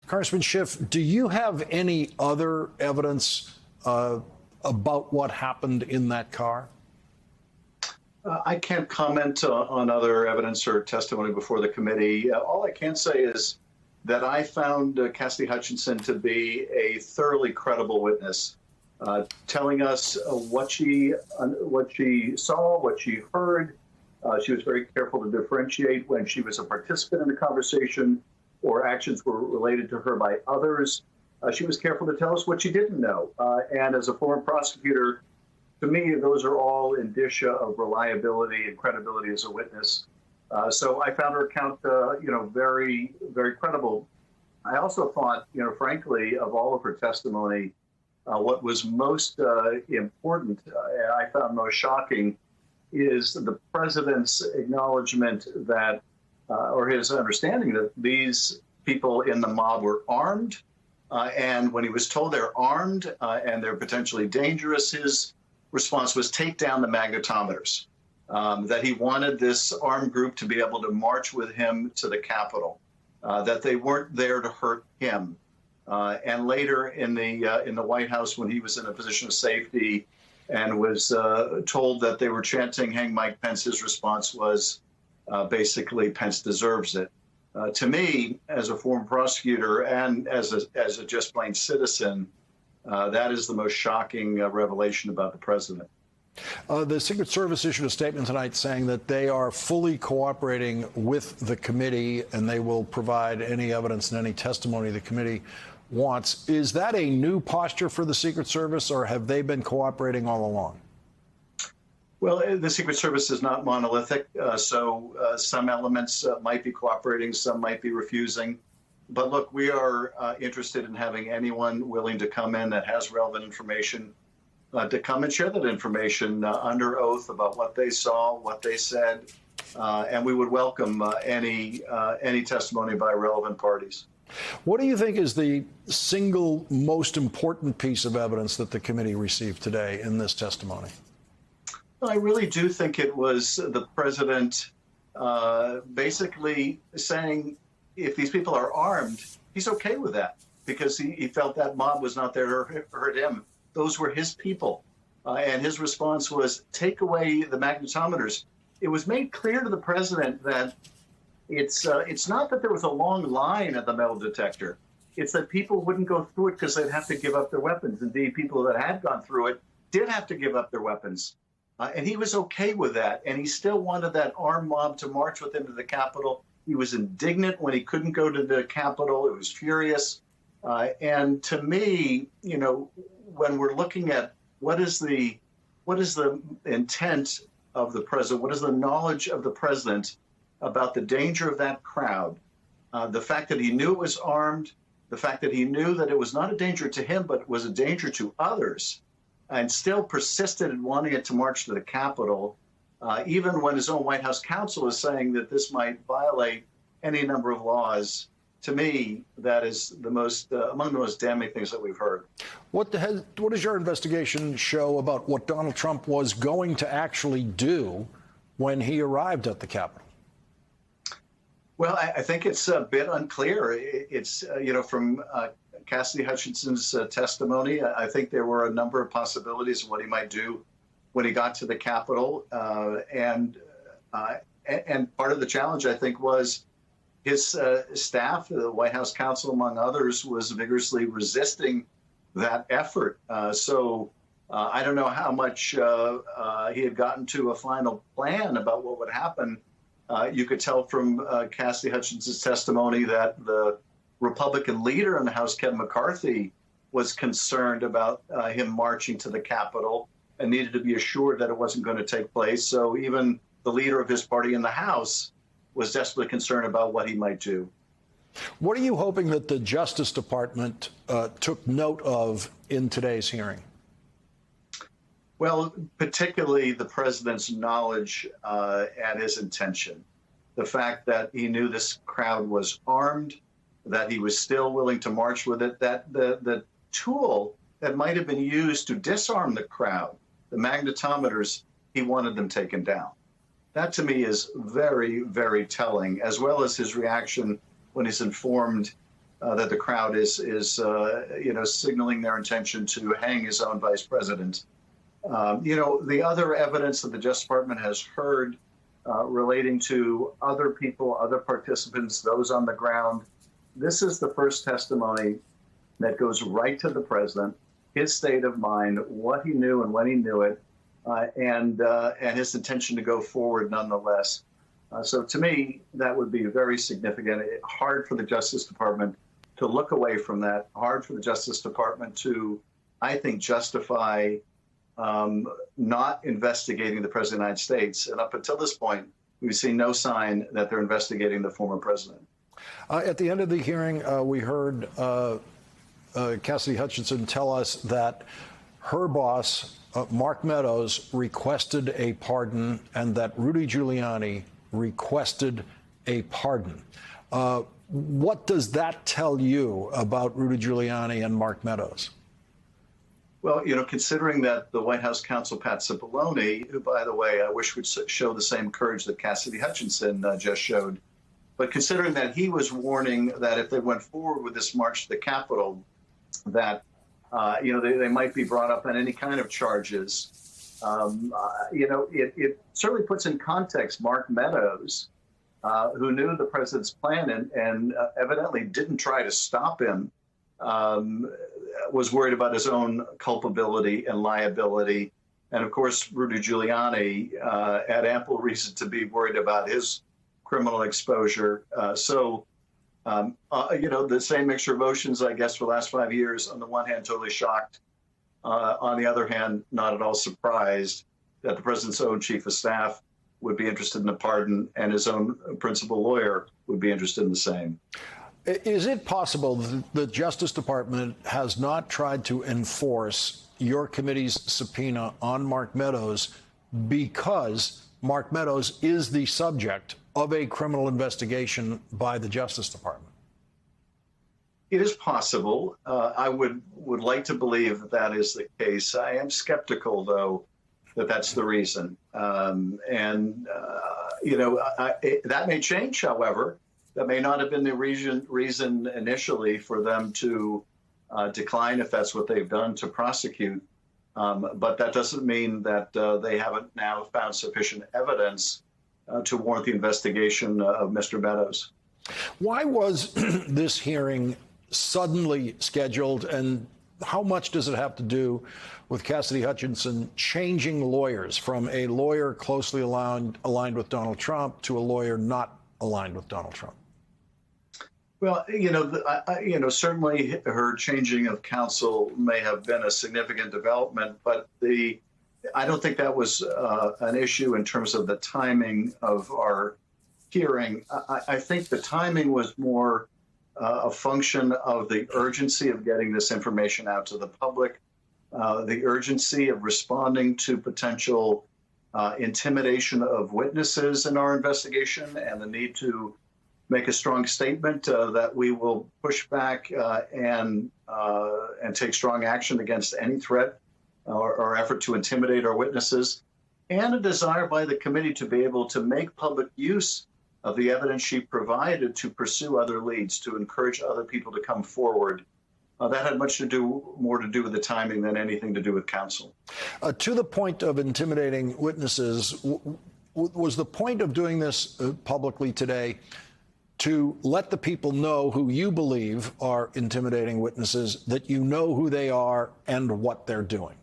Congressman Schiff, do you have any other evidence about what happened in that car? I can't comment on other evidence or testimony before the committee. All I can say is that I found Cassidy Hutchinson to be a thoroughly credible witness, telling us what she saw, what she heard. She was very careful to differentiate when she was a participant in the conversation or actions were related to her by others. She was careful to tell us what she didn't know. And as a former prosecutor, to me, those are all indicia of reliability and credibility as a witness. So I found her account, very, very credible. I also thought, frankly, of all of her testimony, what was most important, I found most shocking, is the president's acknowledgement that, or his understanding that these people in the mob were armed. And when he was told they're armed and they're potentially dangerous, his response was take down the magnetometers, that he wanted this armed group to be able to march with him to the Capitol, that they weren't there to hurt him. And later in the White House, when he was in a position of safety and was told that they were chanting "Hang Mike Pence," his response was basically "Pence deserves it." To me, as a former prosecutor and as a just plain citizen, that is the most shocking revelation about the president. The Secret Service issued a statement tonight saying that they are fully cooperating with the committee and they will provide any evidence and any testimony the committee wants. Is that a new posture for the Secret Service, or have they been cooperating all along? Well, the Secret Service is not monolithic, so some elements might be cooperating, some might be refusing. But look, we are interested in having anyone willing to come in that has relevant information to come and share that information under oath about what they saw, what they said, and we would welcome any testimony by relevant parties. What do you think is the single most important piece of evidence that the committee received today in this testimony? I really do think it was the president basically saying if these people are armed, he's okay with that because he felt that mob was not there to hurt him. Those were his people. And his response was take away the magnetometers. It was made clear to the president that it's not that there was a long line at the metal detector. It's that people wouldn't go through it because they'd have to give up their weapons. Indeed, people that had gone through it did have to give up their weapons. And he was okay with that. And he still wanted that armed mob to march with him to the Capitol. He was indignant when he couldn't go to the Capitol. It was furious. And to me, when we're looking at what is the intent of the president, what is the knowledge of the president about the danger of that crowd, the fact that he knew it was armed, the fact that he knew that it was not a danger to him, but was a danger to others, and still persisted in wanting it to march to the Capitol, even when his own White House counsel is saying that this might violate any number of laws. To me, that is the most among the most damning things that we've heard. What does your investigation show about what Donald Trump was going to actually do when he arrived at the Capitol? Well, I think it's a bit unclear. It's, from Cassidy Hutchinson's testimony, I think there were a number of possibilities of what he might do when he got to the Capitol. And part of the challenge, I think, was his staff, the White House counsel, among others, was vigorously resisting that effort. So I don't know how much he had gotten to a final plan about what would happen. You could tell from Cassidy Hutchinson's testimony that the Republican leader in the House, Kevin McCarthy, was concerned about him marching to the Capitol and needed to be assured that it wasn't going to take place. So even the leader of his party in the House was desperately concerned about what he might do. What are you hoping that the Justice Department took note of in today's hearing? Well, particularly the president's knowledge and his intention. The fact that he knew this crowd was armed, that he was still willing to march with it, that the tool that might have been used to disarm the crowd, the magnetometers, he wanted them taken down. That, to me, is very, very telling, as well as his reaction when he's informed that the crowd is signaling their intention to hang his own vice president. The other evidence that the Justice Department has heard relating to other people, other participants, those on the ground, this is the first testimony that goes right to the president, his state of mind, what he knew and when he knew it, and his intention to go forward nonetheless. So to me, that would be very significant. Hard for the Justice Department to look away from that. Hard for the Justice Department to, I think, justify not investigating the President of the United States. And up until this point, we've seen no sign that they're investigating the former president. At the end of the hearing, we heard Cassidy Hutchinson tell us that her boss, Mark Meadows, requested a pardon and that Rudy Giuliani requested a pardon. What does that tell you about Rudy Giuliani and Mark Meadows? Well, considering that the White House counsel, Pat Cipollone, who, by the way, I wish would show the same courage that Cassidy Hutchinson just showed, but considering that he was warning that if they went forward with this march to the Capitol, that, they might be brought up on any kind of charges. It certainly puts in context Mark Meadows, who knew the president's plan and evidently didn't try to stop him, was worried about his own culpability and liability. And of course, Rudy Giuliani had ample reason to be worried about his criminal exposure. The same mixture of emotions, I guess, for the last 5 years. On the one hand, totally shocked. On the other hand, not at all surprised that the president's own chief of staff would be interested in a pardon and his own principal lawyer would be interested in the same. Is it possible that the Justice Department has not tried to enforce your committee's subpoena on Mark Meadows because Mark Meadows is the subject of a criminal investigation by the Justice Department? It is possible. I would like to believe that that is the case. I am skeptical, though, that that's the reason. That may change, however. That may not have been the reason initially for them to decline, if that's what they've done, to prosecute. But that doesn't mean that they haven't now found sufficient evidence to warrant the investigation of Mr. Meadows. Why was this hearing suddenly scheduled, and how much does it have to do with Cassidy Hutchinson changing lawyers from a lawyer closely aligned with Donald Trump to a lawyer not aligned with Donald Trump? Well, certainly her changing of counsel may have been a significant development, but I don't think that was an issue in terms of the timing of our hearing. I think the timing was more a function of the urgency of getting this information out to the public, the urgency of responding to potential intimidation of witnesses in our investigation, and the need to make a strong statement that we will push back and take strong action against any threat or effort to intimidate our witnesses, and a desire by the committee to be able to make public use of the evidence she provided to pursue other leads, to encourage other people to come forward. That had more to do with the timing than anything to do with counsel. To the point of intimidating witnesses, was the point of doing this publicly today to let the people know who you believe are intimidating witnesses, that you know who they are and what they're doing?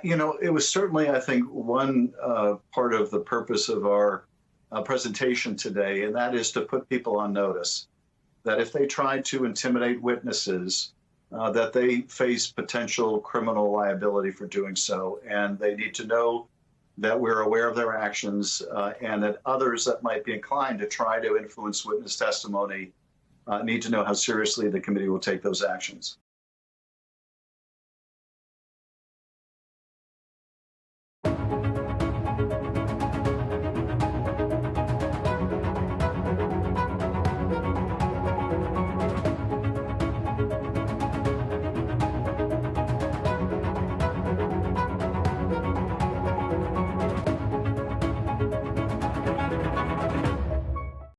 It was certainly, I think, one part of the purpose of our presentation today, and that is to put people on notice that if they try to intimidate witnesses, that they face potential criminal liability for doing so, and they need to know that we're aware of their actions, and that others that might be inclined to try to influence witness testimony need to know how seriously the committee will take those actions.